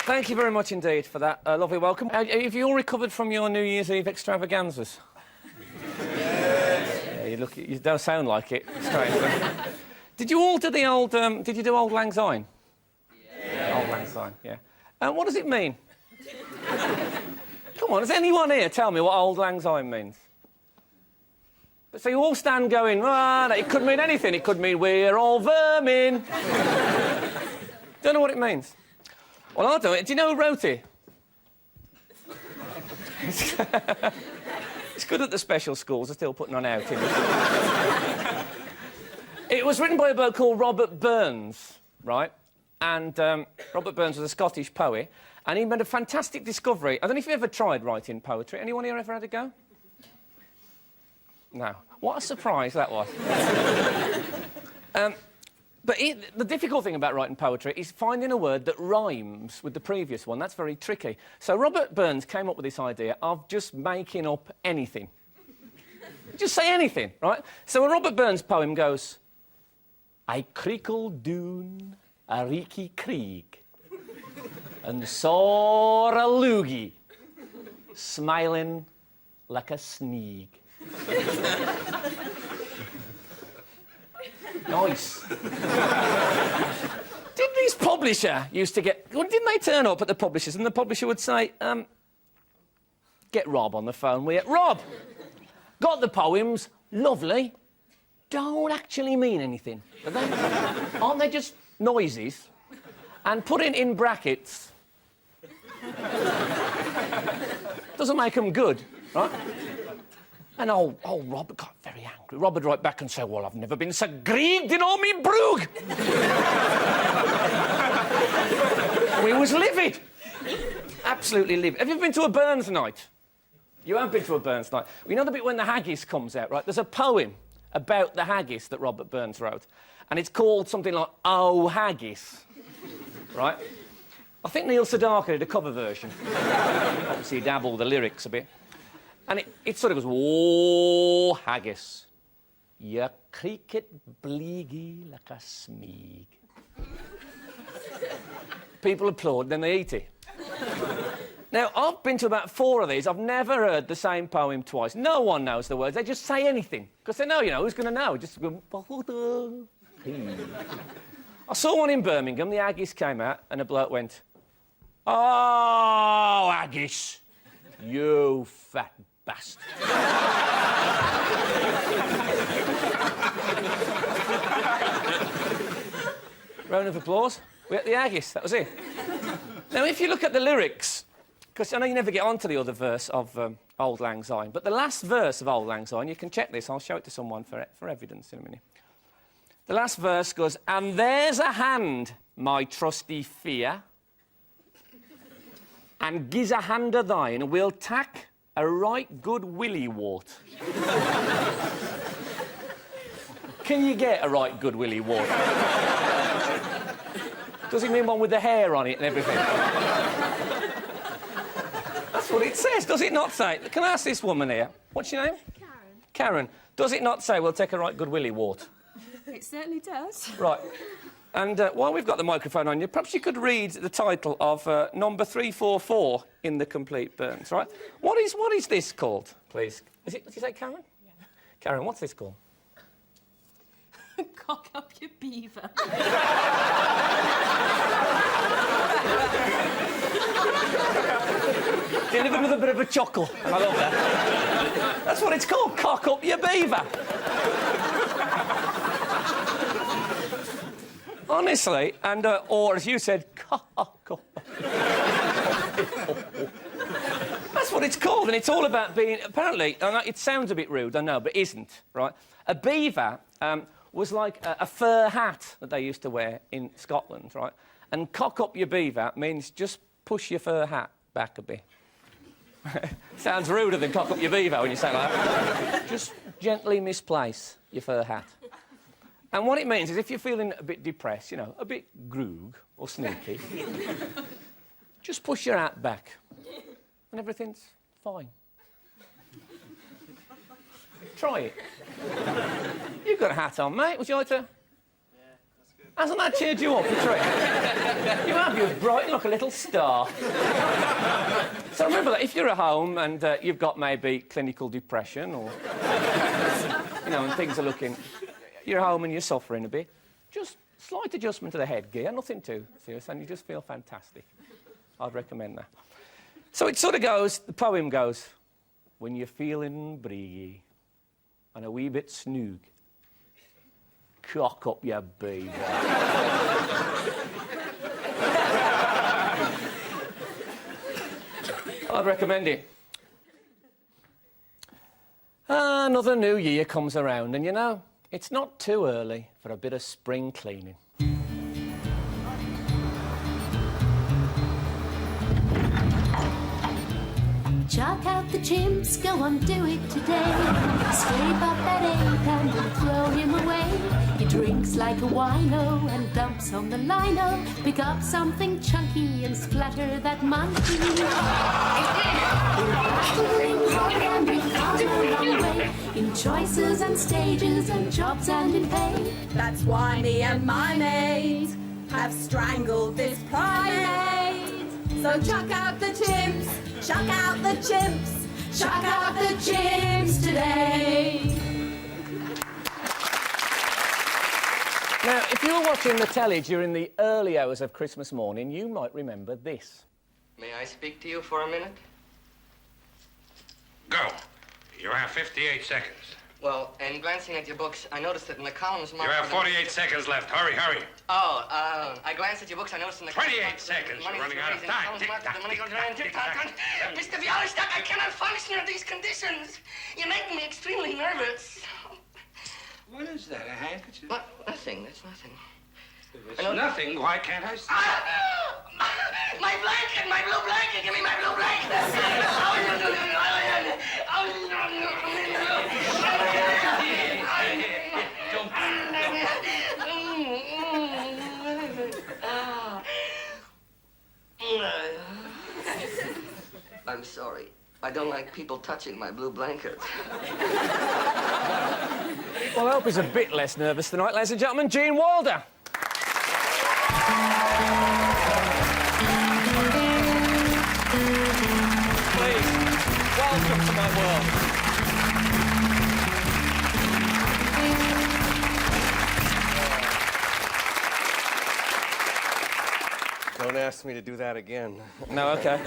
Thank you very much indeed for that lovely welcome. Have you all recovered from your New Year's Eve extravaganzas? Yeah, you don't sound like it. Strangely. Did you all do the old? Did you do Auld Lang Syne? Yeah. Auld Lang Syne. Yeah. What does it mean? Come on, does anyone here tell me what Auld Lang Syne means? So you all stand going, it could mean anything. It could mean we're all vermin. Don't know what it means. Well, I don't. Do you know who wrote it? It's good that the special schools are still putting on outings. It was written by a bloke called Robert Burns, right? And Robert Burns was a Scottish poet, and he made a fantastic discovery. I don't know if you ever tried writing poetry. Anyone here ever had a go? No. What a surprise that was. But the difficult thing about writing poetry is finding a word that rhymes with the previous one. That's very tricky. So Robert Burns came up with this idea of just making up anything. Just say anything, right? So a Robert Burns poem goes, I crickle doon a reeky creek and saw a loogie smiling like a sneak. Nice. Did this publisher used to get... Well, didn't they turn up at the publishers and the publisher would say, get Rob on the phone, will you? Rob, got the poems, lovely, don't actually mean anything. Aren't they just noises? And put it in brackets. Doesn't make them good, right? And old Robert got very angry. Robert would write back and say, well, I've never been so grieved in all me broog. We was livid. Absolutely livid. Have you ever been to a Burns night? You have been to a Burns night. Well, you know the bit when the haggis comes out, right? There's a poem about the haggis that Robert Burns wrote. And it's called something like Oh Haggis. Right? I think Neil Sedaka did a cover version. Obviously, he dabbled the lyrics a bit. And it sort of goes, oh, haggis, you creak it bleegy like a smeeg. People applaud, then they eat it. Now, I've been to about 4 of these. I've never heard the same poem twice. No one knows the words. They just say anything. Because they know, who's going to know? Just go... I saw one in Birmingham. The haggis came out, and a bloke went, oh, haggis, you fat bastard. Round of applause. We had the haggis, that was it. Now, if you look at the lyrics, because I know you never get on to the other verse of Auld Lang Syne, but the last verse of Auld Lang Syne, you can check this, I'll show it to someone for evidence in a minute. The last verse goes, and there's a hand, my trusty fear, and gi's a hand o' thine, we'll tack a right good willy wart. Can you get a right good willy wart? Does it mean one with the hair on it and everything? That's what it says, does it not say? Can I ask this woman here? What's your name? Karen. Karen. Does it not say we'll take a right good willy wart? It certainly does. Right. And while we've got the microphone on you, perhaps you could read the title of number 344 in the Complete Burns, right? What is this called, please? Did you say Karen? Yeah. Karen, what's this called? Cock up your beaver. Delivered with a bit of a chuckle. I love that. That's what it's called, cock up your beaver. Honestly, and, or as you said, cock up. That's what it's called, and it's all about being... Apparently, it sounds a bit rude, I know, but isn't, right? A beaver was like a fur hat that they used to wear in Scotland, right? And cock up your beaver means just push your fur hat back a bit. Sounds ruder than cock up your beaver when you say like that. Just gently misplace your fur hat. And what it means is if you're feeling a bit depressed, a bit groog or sneaky, just push your hat back and everything's fine. Try it. You've got a hat on, mate. Would you like to? Yeah, that's good. Hasn't that cheered you up, Patrick? You have, you're bright like a little star. So remember that if you're at home and you've got maybe clinical depression or, you know, and things are looking... You're home and you're suffering a bit, just slight adjustment to the headgear, nothing too serious, and you just feel fantastic. I'd recommend that. So it sort of goes, the poem goes, when you're feeling brie and a wee bit snoog, cock up your beaver. I'd recommend it. Another new year comes around, and you know, it's not too early for a bit of spring cleaning. Chuck out the chimps, go on, do it today. Scrape up that ape and then throw him away. He drinks like a wino and dumps on the lino. Pick up something chunky and splatter that monkey. In choices and stages and jobs and in pay. That's why me and my mate have strangled this primate. So chuck out the chimps, chuck out the chimps, chuck out the chimps today. Now, if you were watching the telly during the early hours of Christmas morning, you might remember this. May I speak to you for a minute? Go. You have 58 seconds. Well, in glancing at your books, I noticed that in the columns You marked... have 48 seconds left. Hurry, hurry. Oh, I glanced at your books, I noticed in the... 28 seconds. You're running out of time. Tick-tock, tick-tock, tick-tock. Mr. Bialystok, I cannot function under these conditions. You're making me extremely nervous. What is that, a handkerchief? What? Nothing, that's nothing. If it's nothing, why can't I see? My blanket, my blue blanket, give me my blue blanket. I'm sorry. I don't like people touching my blue blanket. Well, I hope he's a bit less nervous tonight, ladies and gentlemen. Gene Wilder. Please, welcome to my world. Don't ask me to do that again. No, OK.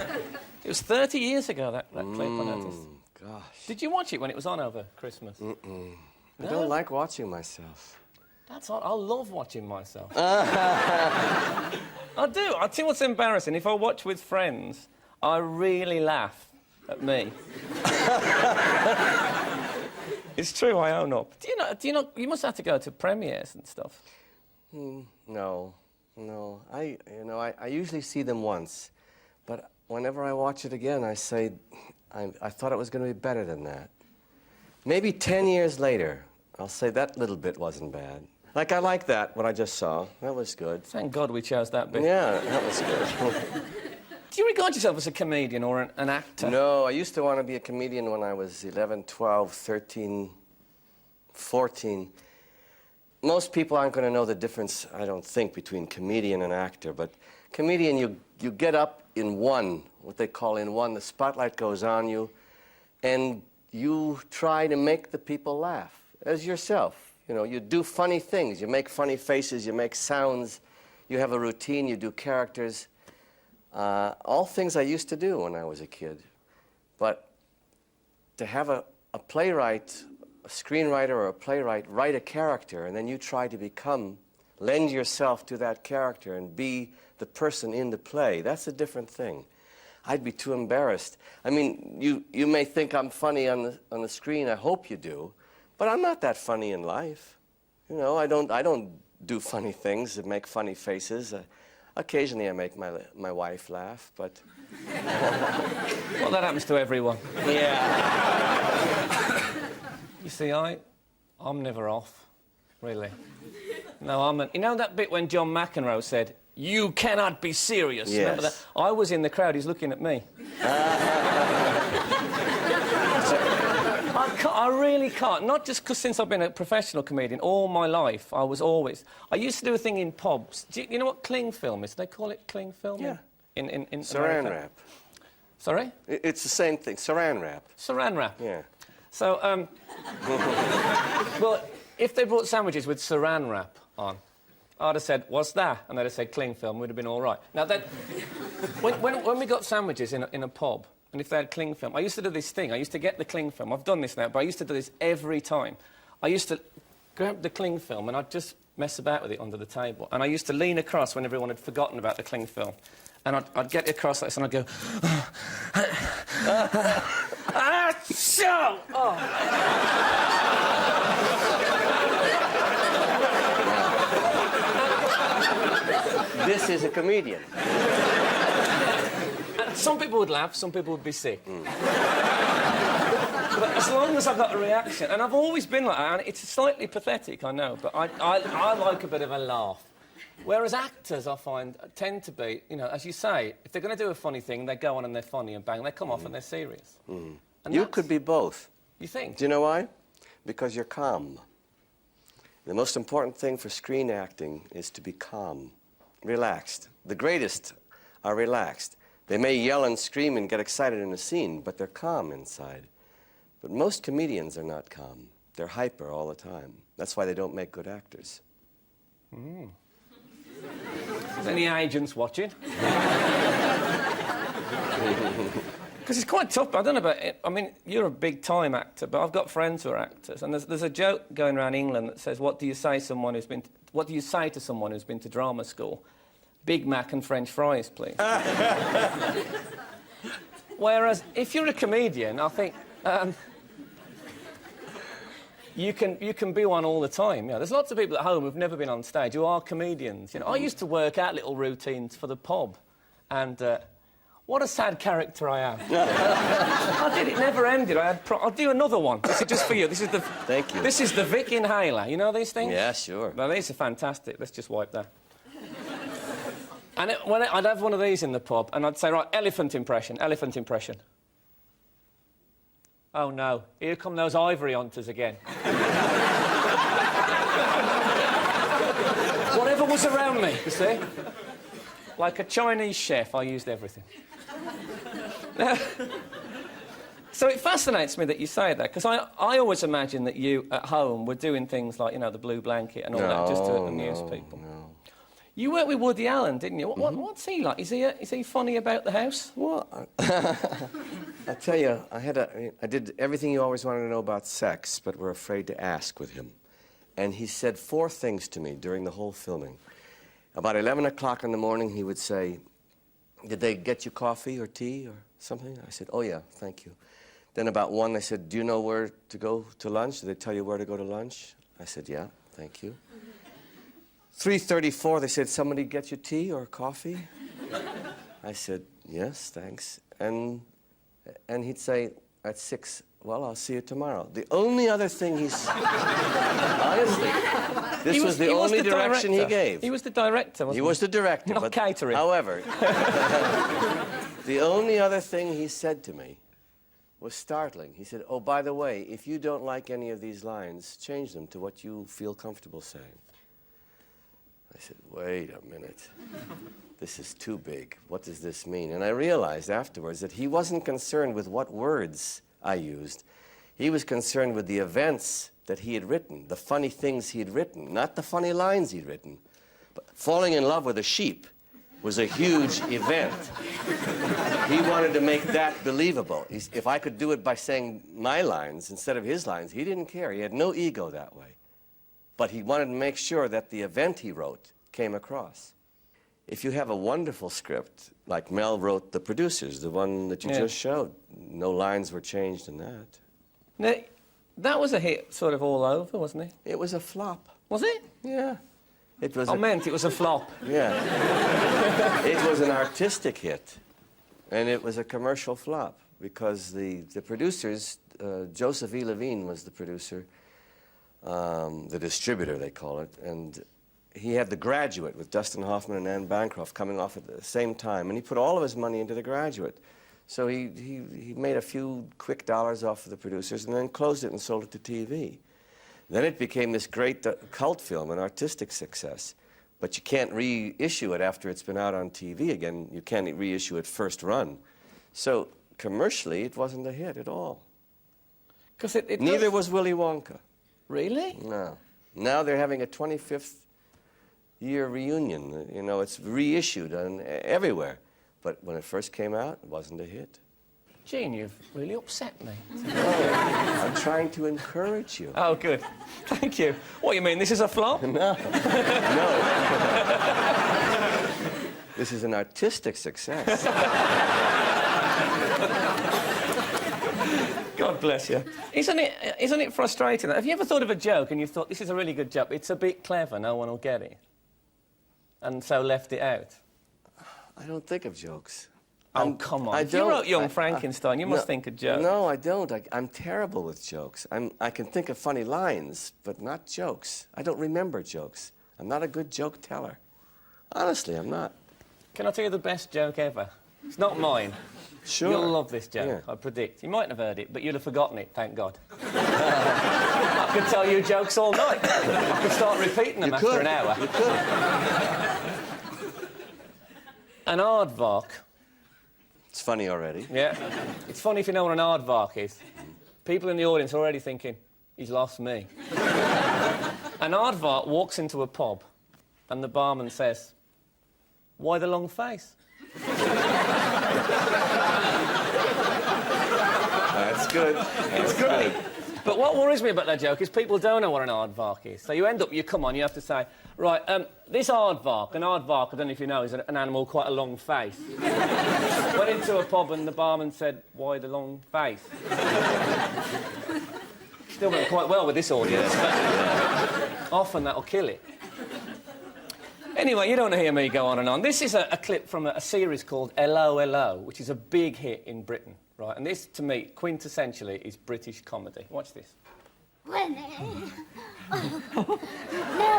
It was 30 years ago, that clip, I noticed. Gosh. Did you watch it when it was on over Christmas? I don't like watching myself. That's odd. I love watching myself. I do. I tell you what's embarrassing. If I watch with friends, I really laugh at me. It's true, I own up. Do you know, you must have to go to premieres and stuff. No. I usually see them once, but whenever I watch it again, I say, I thought it was going to be better than that. Maybe 10 years later, I'll say that little bit wasn't bad. Like, I like that, what I just saw. That was good. Thank God we chose that bit. Yeah, that was good. Do you regard yourself as a comedian or an actor? No, I used to want to be a comedian when I was 11, 12, 13, 14. Most people aren't going to know the difference, I don't think, between comedian and actor. But comedian, you get up in one, what they call in one. The spotlight goes on you, and you try to make the people laugh, as yourself. You know, you do funny things. You make funny faces. You make sounds. You have a routine. You do characters. All things I used to do when I was a kid. But to have a playwright, a screenwriter or a playwright write a character, and then you try to lend yourself to that character and be the person in the play, that's a different thing. I'd be too embarrassed. I mean, you may think I'm funny on the screen. I hope you do. But I'm not that funny in life. You know, I don't do funny things that make funny faces. Occasionally I make my wife laugh, but... Well, that happens to everyone. Yeah. You see, I'm never off, really. No, you know that bit when John McEnroe said, "You cannot be serious"? Yes. Remember that? I was in the crowd, he's looking at me. I really can't. Not just because since I've been a professional comedian, all my life, I used to do a thing in pubs. Do you know what cling film is? They call it cling film? Yeah. In Saran America? wrap. Sorry? It's the same thing, saran wrap. Saran wrap. Yeah. So, well, if they brought sandwiches with saran wrap on, I'd have said, what's that? And they'd have said cling film, we'd have been all right. Now, when we got sandwiches in a pub, and if they had cling film, I used to do this thing. I used to get the cling film. I've done this now, but I used to do this every time. I used to grab the cling film and I'd just mess about with it under the table. And I used to lean across when everyone had forgotten about the cling film. And I'd get across like this and I'd go... so! Oh. This is a comedian. Some people would laugh, some people would be sick. But as long as I've got a reaction, and I've always been like that, and it's slightly pathetic, I know, but I like a bit of a laugh. Whereas actors, I find, tend to be, you know, as you say, if they're going to do a funny thing, they go on and they're funny, and bang, they come off and they're serious. And You could be both. You think? Do you know why? Because you're calm. The most important thing for screen acting is to be calm, relaxed. The greatest are relaxed. They may yell and scream and get excited in a scene, but they're calm inside. But most comedians are not calm. They're hyper all the time. That's why they don't make good actors. Is any agents watching? Because it's quite tough. I don't know about it. I mean, you're a big-time actor, but I've got friends who are actors, and there's a joke going around England that says, what do you say to someone who's been to drama school? Big Mac and French fries, please. Whereas, if you're a comedian, I think you can be one all the time. You know, there's lots of people at home who've never been on stage who are comedians. You know, I used to work out little routines for the pub, and what a sad character I am. I did. It never ended. I'll do another one. This is just for you. This is the. Thank you. This is the Vic inhaler. You know these things? Yeah, sure. Well, these are fantastic. Let's just wipe that. And I'd have one of these in the pub, and I'd say, right, elephant impression, elephant impression. Oh, no, here come those ivory hunters again. Whatever was around me, you see? Like a Chinese chef, I used everything. So it fascinates me that you say that, because I always imagine that you, at home, were doing things like, you know, the blue blanket and all that, just to amuse people. No. You worked with Woody Allen, didn't you? What's he like? Is he funny about the house? Well, I tell you, I did everything you always wanted to know about sex, but were afraid to ask with him. And he said 4 things to me during the whole filming. About 11 o'clock in the morning, he would say, did they get you coffee or tea or something? I said, oh, yeah, thank you. Then about 1, they said, do you know where to go to lunch? Did they tell you where to go to lunch? I said, yeah, thank you. 3:34, they said, somebody get you tea or coffee? I said, yes, thanks. And he'd say, at 6, well, I'll see you tomorrow. The only other thing he's... Honestly, this was the only direction he gave. He was the director, wasn't he? He was the director. Not catering. However, the only other thing he said to me was startling. He said, oh, by the way, if you don't like any of these lines, change them to what you feel comfortable saying. I said, wait a minute. This is too big. What does this mean? And I realized afterwards that he wasn't concerned with what words I used. He was concerned with the events that he had written, the funny things he had written, not the funny lines he'd written. But falling in love with a sheep was a huge event. He wanted to make that believable. If I could do it by saying my lines instead of his lines, he didn't care. He had no ego that way. But he wanted to make sure that the event he wrote came across. If you have a wonderful script, like Mel wrote The Producers, the one that you just showed, no lines were changed in that. Now, that was a hit sort of all over, wasn't it? It was a flop. Was it? Yeah. It was I meant it was a flop. Yeah. It was an artistic hit, and it was a commercial flop, because the producers, Joseph E. Levine was the producer, the distributor, they call it, and he had The Graduate with Dustin Hoffman and Anne Bancroft coming off at the same time, and he put all of his money into The Graduate. So he made a few quick dollars off of the producers and then closed it and sold it to TV. Then it became this great cult film, an artistic success. But you can't reissue it after it's been out on TV again. You can't reissue it first run. So commercially, it wasn't a hit at all. Neither was Willy Wonka. Really? No. Now they're having a 25th year reunion. You know, it's reissued everywhere. But when it first came out, it wasn't a hit. Gene, you've really upset me. I'm trying to encourage you. Oh, good. Thank you. What, you mean this is a flop? No. No. This is an artistic success. God bless you. Isn't it frustrating? Have you ever thought of a joke and you thought, this is a really good joke, but it's a bit clever, no one will get it? And so left it out? I don't think of jokes. Oh, come on. If you wrote Young Frankenstein, you must think of jokes. No, I don't. I'm terrible with jokes. I can think of funny lines, but not jokes. I don't remember jokes. I'm not a good joke teller. Honestly, I'm not. Can I tell you the best joke ever? It's not mine. Sure. You'll love this joke, Yeah. I predict. You mightn't have heard it, but you'd have forgotten it, thank God. I could tell you jokes all night. I could start repeating them after an hour. You could. An aardvark. It's funny already. Yeah. It's funny if you know what an aardvark is. People in the audience are already thinking, he's lost me. An aardvark walks into a pub and the barman says, why the long face? That's good. It's great. But what worries me about that joke is people don't know what an aardvark is. So you end up, you have to say, right, this aardvark, an aardvark, I don't know if you know, is an animal with quite a long face. Went into a pub and the barman said, why the long face? Still went quite well with this audience, but often that'll kill it. Anyway, you don't want to hear me go on and on. This is a clip from a series called Hello, Hello, which is a big hit in Britain, right? And this, to me, quintessentially, is British comedy. Watch this. Well, now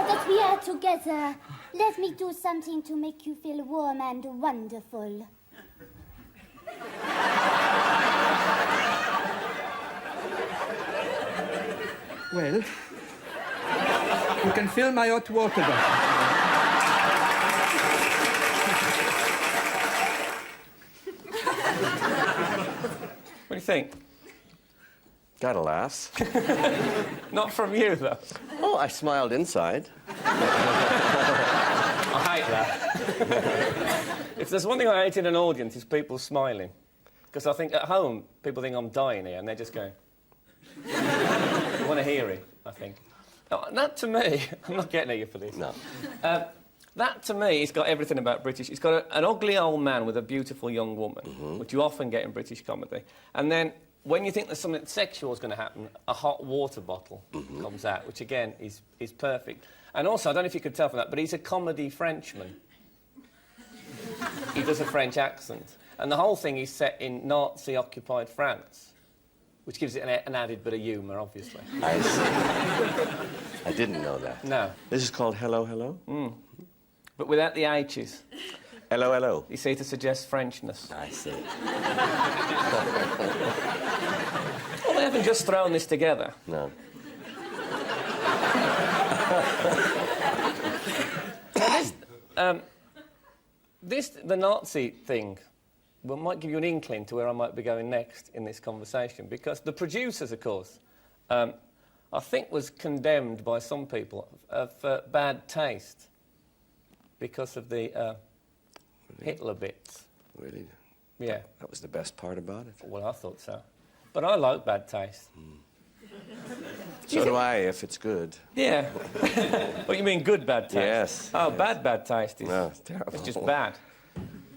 that we are together, let me do something to make you feel warm and wonderful. Well, you can fill my hot water bottle. What do you think? Got a laugh. Not from you, though. Oh, I smiled inside. I hate that. If there's one thing I hate in an audience, it's people smiling. Because I think at home, people think I'm dying here, and they're just going... I want to hear it, I think. Now, that, to me... I'm not getting at you for this. No. That, to me, has got everything about British. It's got an ugly old man with a beautiful young woman, which you often get in British comedy. And then, when you think there's something sexual is going to happen, a hot water bottle comes out, which, again, is perfect. And also, I don't know if you could tell from that, but he's a comedy Frenchman. He does a French accent. And the whole thing is set in Nazi-occupied France, which gives it an added bit of humour, obviously. I see. I didn't know that. No. This is called Hello, Hello? But without the H's. Hello, hello. You see, to suggest Frenchness. I see. Well, they haven't just thrown this together. No. The Nazi thing might give you an inkling to where I might be going next in this conversation, because the producers, of course, I think was condemned by some people for bad taste because of the Hitler bits. Really? Yeah. That was the best part about it. Well, I thought so. But I like bad taste. So do I, if it's good. Yeah. What, you mean good bad taste? Yes. Oh, yes. bad taste is No, it's terrible. it's just bad.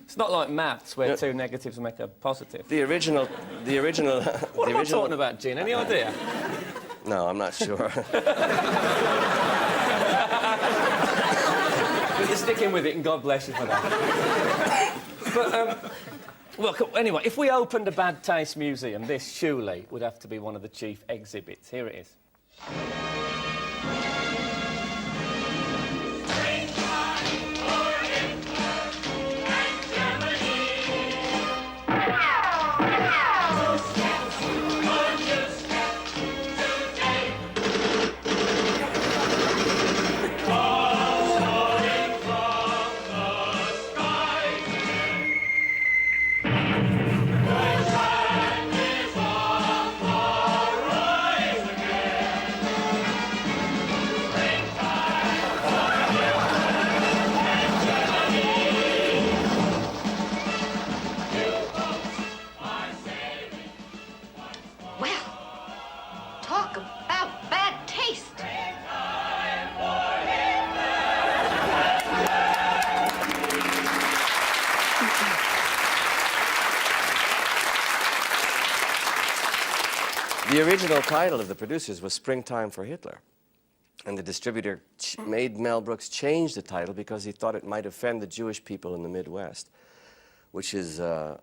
It's not like maths where two negatives make a positive. The original... What am I talking about, Gene? Any idea? No, I'm not sure. But you're sticking with it, and God bless you for that. But, well, anyway, if we opened a bad taste museum, this surely would have to be one of the chief exhibits. Here it is. The original title of the producers was Springtime for Hitler. And the distributor made Mel Brooks change the title because he thought it might offend the Jewish people in the Midwest, which is a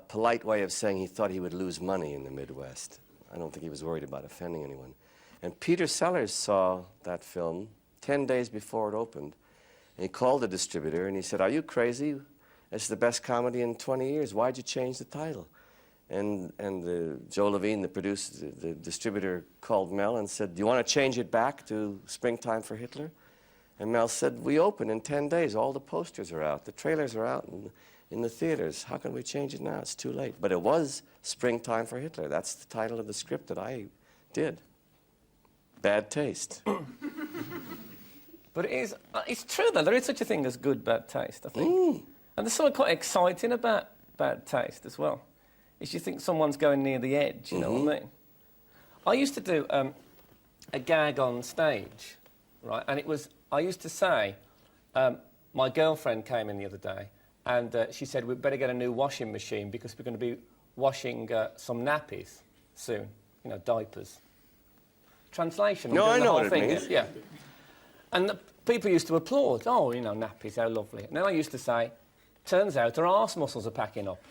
polite way of saying he thought he would lose money in the Midwest. I don't think he was worried about offending anyone. And Peter Sellers saw that film 10 days before it opened. And he called the distributor and he said, "Are you crazy? It's the best comedy in 20 years. Why'd you change the title?" And Joe Levine, the producer, the distributor, called Mel and said, "Do you want to change it back to Springtime for Hitler?" And Mel said, "We open in 10 days. All the posters are out. The trailers are out in the theaters. How can we change it now? It's too late." But it was Springtime for Hitler. That's the title of the script that I did. Bad taste. But it's true, though. There is such a thing as good bad taste, I think. And there's something quite exciting about bad taste as well. Is you think someone's going near the edge, you know what I mean? I used to do a gag on stage, right? And it was, I used to say, my girlfriend came in the other day and she said, "We'd better get a new washing machine because we're going to be washing some nappies soon, you know, diapers." Translation. No, I know what it thing means. Yeah. And the people used to applaud. "Oh, you know, nappies, how lovely." And then I used to say, "Turns out her arse muscles are packing up."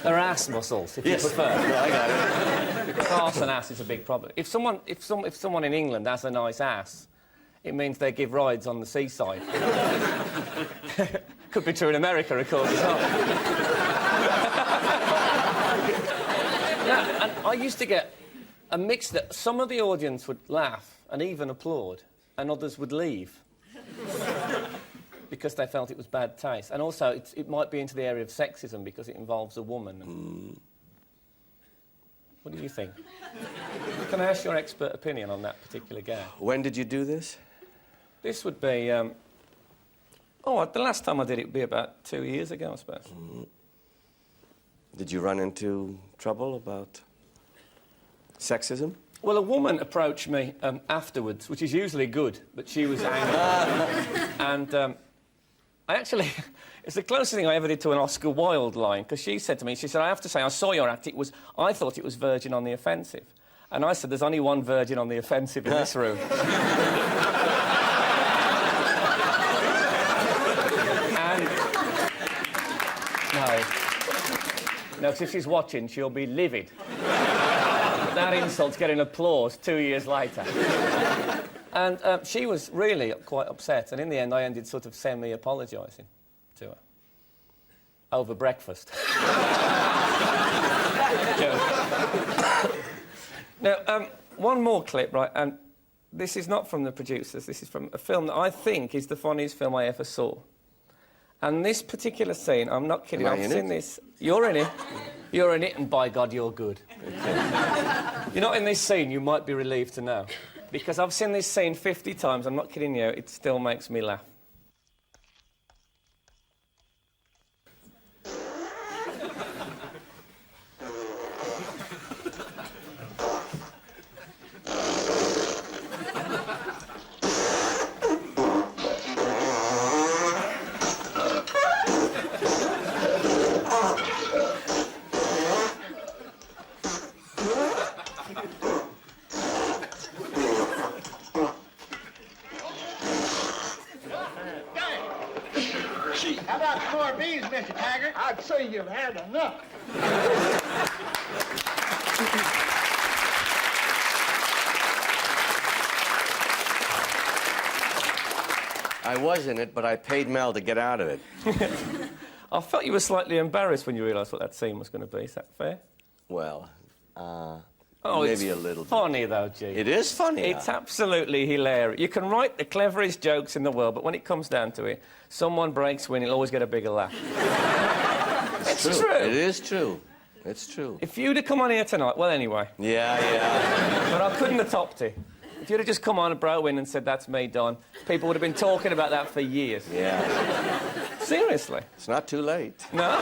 Her ass muscles, if you prefer. I got it. Because arse and ass is a big problem. If someone in England has a nice ass, it means they give rides on the seaside. Could be true in America, of course. It's not. Yeah, and I used to get a mix that some of the audience would laugh and even applaud, and others would leave because they felt it was bad taste. And also, it might be into the area of sexism because it involves a woman. What do you think? Can I ask your expert opinion on that particular gag? When did you do this? This would be... the last time I did it would be about 2 years ago, I suppose. Did you run into trouble about sexism? Well, a woman approached me afterwards, which is usually good, but she was angry. And I actually... It's the closest thing I ever did to an Oscar Wilde line, because she said to me, she said, "I have to say, I saw your act, I thought it was Virgin on the Offensive." And I said, "There's only one Virgin on the Offensive in this room." And... No, because if she's watching, she'll be livid. That insult's getting applause 2 years later. And she was really quite upset, and in the end I ended sort of semi-apologising to her. Over breakfast. Now, one more clip, right, and this is not from the producers, this is from a film that I think is the funniest film I ever saw. And this particular scene, I'm not kidding, I've seen this... You're in it. You're in it, and by God, you're good. You're not in this scene, you might be relieved to know. Because I've seen this scene 50 times, I'm not kidding you, it still makes me laugh. How about some more beans, Mr. Taggart? I'd say you've had enough. I was in it, but I paid Mel to get out of it. I felt you were slightly embarrassed when you realised what that scene was going to be. Is that fair? Well, maybe it's a little funny, though, G. It is funny. It's absolutely hilarious. You can write the cleverest jokes in the world, but when it comes down to it, someone breaks when you'll always get a bigger laugh. It's true. It is true. It's true. If you'd have come on here tonight... Well, anyway. Yeah. But I couldn't have topped it. If you'd have just come on and broke in and said, "That's me, Don," people would have been talking about that for years. Yeah. Seriously. It's not too late. No.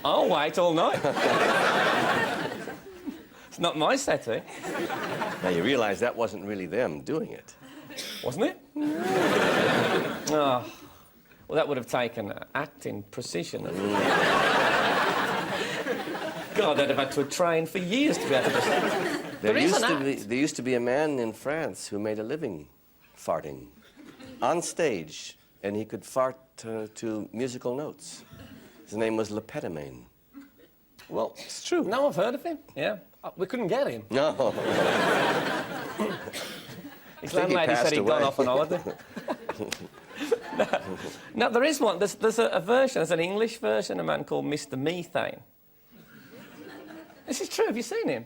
I'll wait all night. It's not my settee. Now, you realise that wasn't really them doing it. Wasn't it? Oh. Well, that would have taken acting precision. God, I'd have had to train for years to be able to just... There used to be a man in France who made a living farting on stage, and he could fart to musical notes. His name was Le Pétomane. Well, it's true. No, I've heard of him. Yeah. We couldn't get him. No. His landlady said he'd gone off on holiday. No, there is one. There's a version. There's an English version, a man called Mr. Methane. This is true. Have you seen him?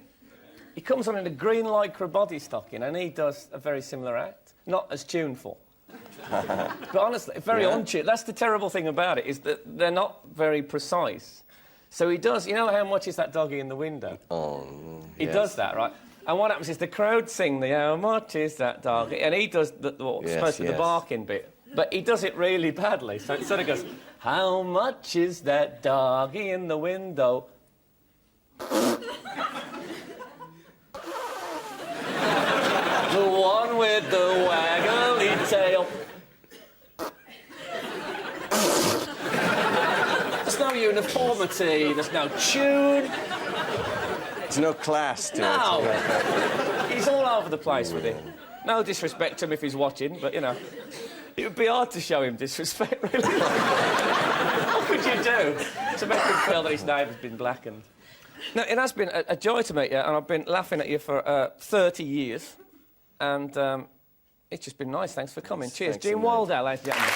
He comes on in a green lycra body stocking, and he does a very similar act. Not as tuneful. But honestly, very untuned. That's the terrible thing about it, is that they're not very precise. So he does... You know how much is that doggy in the window? Oh, He does that, right? And what happens is the crowd sing the how much is that doggy, and he does supposed to be the barking bit. But he does it really badly. So it sort of goes, how much is that doggy in the window? The one with the waggly tail. There's no uniformity, there's no tune. There's no class to it. No. He's all over the place with it. No disrespect to him if he's watching, but, you know, it would be hard to show him disrespect, really. What could you do to make him feel that his name has been blackened? No, it has been a joy to meet you, and I've been laughing at you for 30 years. And it's just been nice. Thanks for coming. Cheers. Thanks, Gene Waldell, ladies and gentlemen.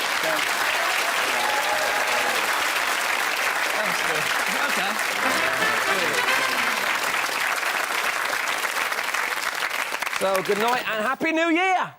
So, good night and Happy New Year!